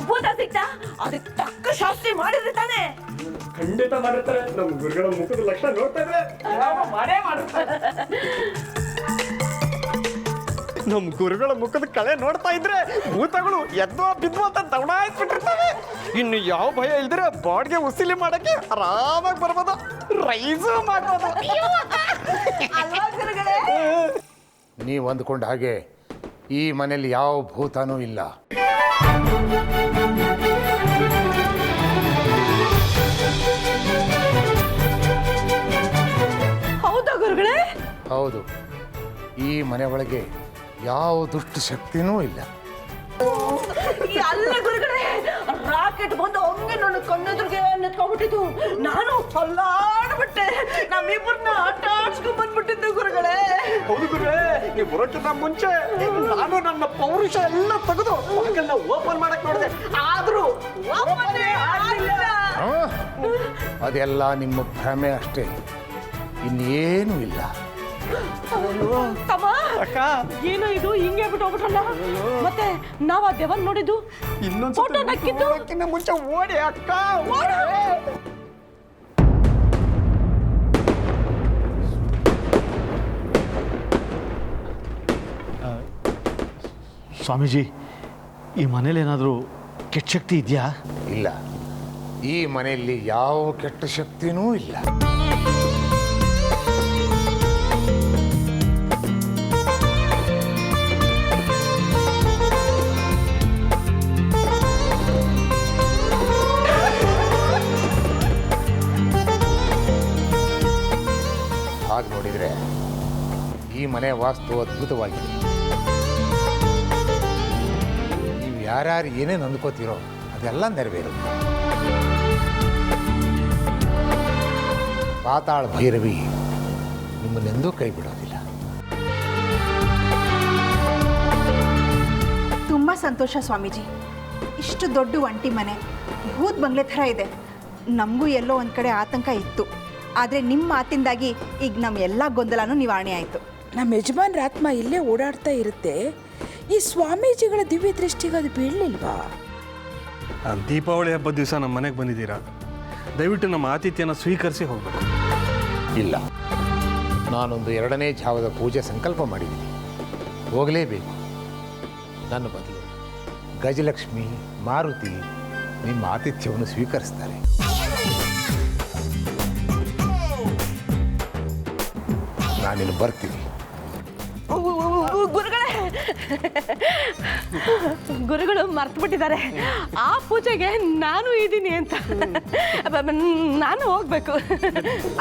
ಭೂತ ಸಿಕ್ತ ಅದಕ್ಕೆ ತಕ್ಕ ಶಾಸ್ತಿ ಮಾಡಿದ್ರೆ ತಾನೆ. ಖಂಡಿತ ಮಾಡಿರ್ತಾರೆ. ನಮ್ಮ ಗುರುಗಳ ಮುಖದ ಲಕ್ಷಣ ನೋಡ್ತಾ ಇದ್ರೆ ಮಾಡೇ ಮಾಡಿರ್ತಾರೆ. ನಮ್ಮ ಗುರುಗಳ ಮುಖದ ಕಳೆ ನೋಡ್ತಾ ಇದ್ರೆ ಭೂತಗಳು ಎದ್ದೋ ಬಿದ್ವು ಅಂತ ದೌಡಾಯಿಸ್ಬಿಟ್ಟಿರ್ತವೆ. ಇನ್ನು ಯಾವ ಭಯ ಇಲ್ದಿರ ಬಾಡ್ಗೆ ಉಸಿಲಿ ಮಾಡಕ್ಕೆ ಆರಾಮಾಗಿ ಬರ್ಬೋದು, ರೈಸು ಮಾಡ್ಬೋದು. ನೀವು ಅಂದ್ಕೊಂಡ ಹಾಗೆ ಈ ಮನೇಲಿ ಯಾವ ಭೂತನೂ ಇಲ್ಲ. ಹೌದಾ ಗುರುಗಳೇ? ಹೌದು, ಈ ಮನೆ ಒಳಗೆ ಯಾವ ದುಷ್ಟ ಶಕ್ತಿನೂ ಇಲ್ಲ. ಅಲ್ಲ ಗುರುಗಳೇ, ರಾಕೆಟ್ ಬಂದು ಹಂಗೆ ನನ್ನ ಕಣ್ಣೆದುರಿಗೆ ನಿಂತ್ಕೊಂಡ್ಬಿಟ್ಟಿದ್ದು. ನಾನು ಅಲ್ಲಾಡ್ಬಿಟ್ಟೆ. ನಮ್ಮಿಬ್ಬರನ್ನ ಆಟ ಆಡ್ಸ್ಕೊಂಡ್ ಬಂದ್ಬಿಟ್ಟಿದ್ದು ಗುರುಗಳೇ. ಹೌದು ಗುರುಗಳೇ, ನೀವು ಬರೋಕ್ಕಿಂತ ಮುಂಚೆ ನಾನು ನನ್ನ ಪೌರುಷ ಎಲ್ಲ ತೆಗೆದು ಬಾಗಿಲನ್ನ ಓಪನ್ ಮಾಡಕ್ ನೋಡಿದೆ, ಆದ್ರೂ ಅದೆಲ್ಲ ನಿಮ್ಮ ಭ್ರಮೆ ಅಷ್ಟೇ, ಇನ್ನೇನೂ ಇಲ್ಲ. ತಮ್ಮ, ಏನೋ ಇದು ಹಿಂಗೆ ಬಿಟ್ಟು ಹೋಗ್ಬಿಟ್ರಲ್ಲ. ಮತ್ತೆ ನಾವ್ ಆ ದೆವನ್ ನೋಡಿದ್ದು ಫೋಟೋ ನಕ್ಕಿದ್ದು ಮುಂಚೆ ಓಡಿ ಅಕ್ಕ. ಸ್ವಾಮೀಜಿ, ಈ ಮನೇಲಿ ಏನಾದರೂ ಕೆಟ್ಟ ಶಕ್ತಿ ಇದೆಯಾ? ಇಲ್ಲ, ಈ ಮನೆಯಲ್ಲಿ ಯಾವ ಕೆಟ್ಟ ಶಕ್ತಿನೂ ಇಲ್ಲ. ಹಾಗೆ ನೋಡಿದರೆ ಈ ಮನೆ ವಾಸ್ತು ಅದ್ಭುತವಾಗಿದೆ. ನೀವು ಯಾರ್ಯಾರು ಏನೇನು ಅಂದ್ಕೋತೀರೋ ಅದೆಲ್ಲ ನೆರವೇರುತ್ತೆ. ಪಾತಾಳ ಭೈರವಿ ನಿಮ್ಮನ್ನೆಂದೂ ಕೈ ಬಿಡೋದಿಲ್ಲ. ತುಂಬ ಸಂತೋಷ ಸ್ವಾಮೀಜಿ. ಇಷ್ಟು ದೊಡ್ಡ ಒಂಟಿ ಮನೆ, ಭೂತ್ ಬಂಗ್ಲೆ ಥರ ಇದೆ. ನಮಗೂ ಎಲ್ಲೋ ಒಂದು ಕಡೆ ಆತಂಕ ಇತ್ತು, ಆದರೆ ನಿಮ್ಮ ಮಾತಿಂದಾಗಿ ಈಗ ನಮ್ಮ ಎಲ್ಲ ಗೊಂದಲನೂ ನಿವಾರಣೆ ಆಯಿತು. ನಮ್ಮ ಯಜಮಾನ್ರ ಆತ್ಮ ಇಲ್ಲೇ ಓಡಾಡ್ತಾ ಇರುತ್ತೆ. ಈ ಸ್ವಾಮೀಜಿಗಳ ದಿವ್ಯ ದೃಷ್ಟಿಗೆ ಅದು ಬೀಳಲಿಲ್ವಾ? ದೀಪಾವಳಿ ಹಬ್ಬದ ದಿವಸ ನಮ್ಮ ಮನೆಗೆ ಬಂದಿದ್ದೀರಾ, ದಯವಿಟ್ಟು ನಮ್ಮ ಆತಿಥ್ಯನ ಸ್ವೀಕರಿಸಿ ಹೋಗಬೇಕು. ಇಲ್ಲ, ನಾನೊಂದು 2ನೇ ಜಾವದ ಪೂಜೆ ಸಂಕಲ್ಪ ಮಾಡಿದ್ದೀನಿ, ಹೋಗಲೇಬೇಕು. ನನ್ನ ಬದಲು ಗಜಲಕ್ಷ್ಮಿ, ಮಾರುತಿ ನಿಮ್ಮ ಆತಿಥ್ಯವನ್ನು ಸ್ವೀಕರಿಸ್ತಾರೆ. ನಾನಿನ್ನು ಬರ್ತೀನಿ. ಗುರುಗಳು ಮರ್ತು ಬಿಟ್ಟಿದ್ದಾರೆ ಆ ಪೂಜೆಗೆ ನಾನು ಇದ್ದೀನಿ ಅಂತ. ನಾನು ಹೋಗ್ಬೇಕು.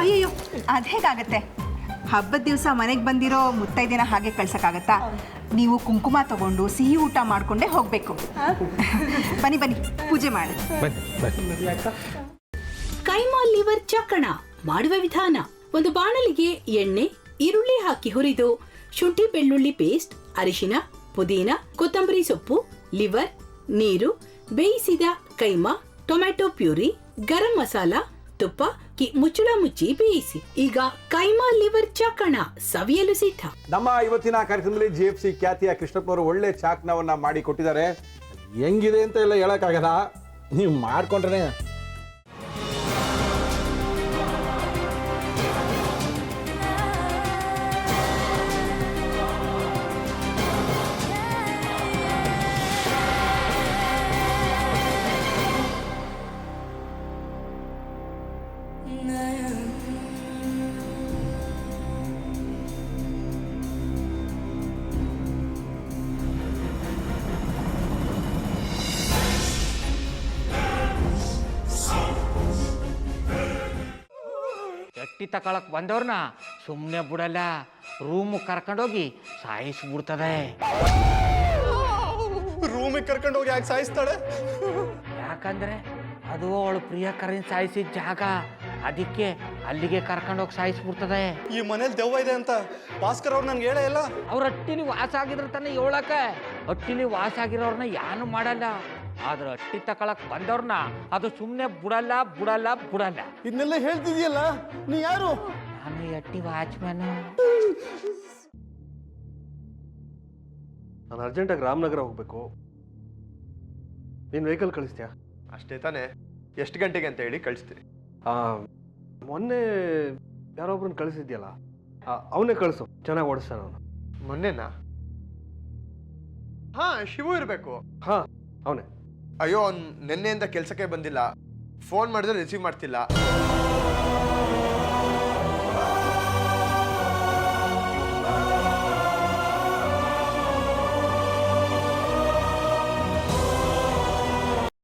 ಅಯ್ಯಯ್ಯೋ, ಅದು ಹೇಗಾಗತ್ತೆ? ಹಬ್ಬದ ದಿವಸ ಮನೆಗೆ ಬಂದಿರೋ ಮುತ್ತೈದೆನ ಹಾಗೆ ಕಳ್ಸೋಕ್ಕಾಗತ್ತಾ? ನೀವು ಕುಂಕುಮ ತಗೊಂಡು ಸಿಹಿ ಊಟ ಮಾಡಿಕೊಂಡೇ ಹೋಗಬೇಕು. ಬನ್ನಿ ಬನ್ನಿ, ಪೂಜೆ ಮಾಡಿ. ಕೈಮಾ ಲಿವರ್ ಚಕ್ಕಣ ಮಾಡುವ ವಿಧಾನ: ಒಂದು ಬಾಣಲಿಗೆ ಎಣ್ಣೆ, ಈರುಳ್ಳಿ ಹಾಕಿ ಹುರಿದು ಶುಂಠಿ ಬೆಳ್ಳುಳ್ಳಿ ಪೇಸ್ಟ್, ಅರಿಶಿನ, ಪುದೀನ, ಕೊತ್ತಂಬರಿ ಸೊಪ್ಪು, ಲಿವರ್, ನೀರು, ಬೇಯಿಸಿದ ಕೈಮಾ, ಟೊಮ್ಯಾಟೊ ಪ್ಯೂರಿ, ಗರಂ ಮಸಾಲ, ತುಪ್ಪ ಮುಚ್ಚಳ ಮುಚ್ಚಿ ಬೇಯಿಸಿ. ಈಗ ಕೈಮಾ ಲಿವರ್ ಚಾಕಣ ಸವಿಯಲು ಸಿದ್ಧ. ನಮ್ಮ ಇವತ್ತಿನ ಕಾರ್ಯಕ್ರಮದಲ್ಲಿ GFC ಖ್ಯಾತಿಯ ಕೃಷ್ಣಪ್ಪನವರು ಒಳ್ಳೆ ಚಾಕ್ನವನ್ನ ಮಾಡಿ ಕೊಟ್ಟಿದ್ದಾರೆ. ಹೆಂಗಿದೆ ಅಂತ ಎಲ್ಲ ಹೇಳಕ್ಕಾಗಲ್ಲ, ನೀವು ಮಾಡ್ಕೊಂಡ್ರೆ. ಚಟ್ಟಿ ತಕೊಳಕ್ ಬಂದವ್ರನ್ನ ಸುಮ್ಮನೆ ಬಿಡಲ್ಲ, ರೂಮ್ ಕರ್ಕೊಂಡೋಗಿ ಸಾಯಿಸ್ಬಿಡ್ತದೆ. ರೂಮಿಗೆ ಕರ್ಕೊಂಡೋಗಿ ಯಾಕೆ ಸಾಯಿಸ್ತಾಳೆ? ಯಾಕಂದ್ರೆ ಅದು ಅವಳು ಪ್ರಿಯಕರನ್ ಸಾಯಿಸಿದ ಜಾಗ, ಅದಕ್ಕೆ ಅಲ್ಲಿಗೆ ಕರ್ಕೊಂಡೋಗಿ ಸಾಯಿಸ್ಬಿಡ್ತದೆ. ಈ ಮನೇಲಿ ದೆವ್ವ ಇದೆ ಅಂತ ಭಾಸ್ಕರ್ ಅವ್ರು ನನ್ಗೆ ಹೇಳೇ ಇಲ್ಲ. ಅವ್ರ ಹಟ್ಟಿಲಿ ವಾಸ ಆಗಿದ್ರೆ ತಾನೆ ಹೇಳಕ. ಹಟ್ಟಿಲಿ ವಾಸ ಆಗಿರೋರ್ನ ಯಾನು ಮಾಡಲ್ಲ, ಆದ್ರೆ ಅಟ್ಟಿ ತಕೊಳಕ್ ಬಂದವ್ರನ್ನ ಅದು ಸುಮ್ಮನೆ ಬಿಡಲ್ಲ ಬಿಡಲ್ಲ ಬಿಡಲ್ಲ. ಇದನ್ನೆಲ್ಲ ಹೇಳ್ತಿದ್ಯಲ್ಲ, ನೀ ಯಾರು? ನಾನು ಈ ಅಟ್ಟಿ ವಾಚ್ಮ್ಯಾನ್. ನಾನು ಅರ್ಜೆಂಟಾಗಿ ರಾಮನಗರ ಹೋಗ್ಬೇಕು. ನೀನು ವೆಹಿಕಲ್ ಕಳಿಸ್ತೀಯಾ? ಅಷ್ಟೇ ತಾನೇ, ಎಷ್ಟು ಗಂಟೆಗೆ ಅಂತ ಹೇಳಿ ಕಳಿಸ್ತೀನಿ. ಮೊನ್ನೆ ಯಾರೊಬ್ರನ್ನ ಕಳಿಸಿದ್ಯಲ್ಲ, ಅವನೇ ಕಳಿಸು, ಚೆನ್ನಾಗಿ ಓಡಿಸ್ತಾನ ಅವನು. ಮೊನ್ನೆನಾ? ಹಾ, ಶಿವು ಇರಬೇಕು. ಹಾಂ, ಅವನೇ. ಅಯ್ಯೋ, ಅವ್ನು ನಿನ್ನೆಯಿಂದ ಕೆಲಸಕ್ಕೆ ಬಂದಿಲ್ಲ. ಫೋನ್ ಮಾಡಿದ್ರೆ ರಿಸೀವ್ ಮಾಡ್ತಿಲ್ಲ.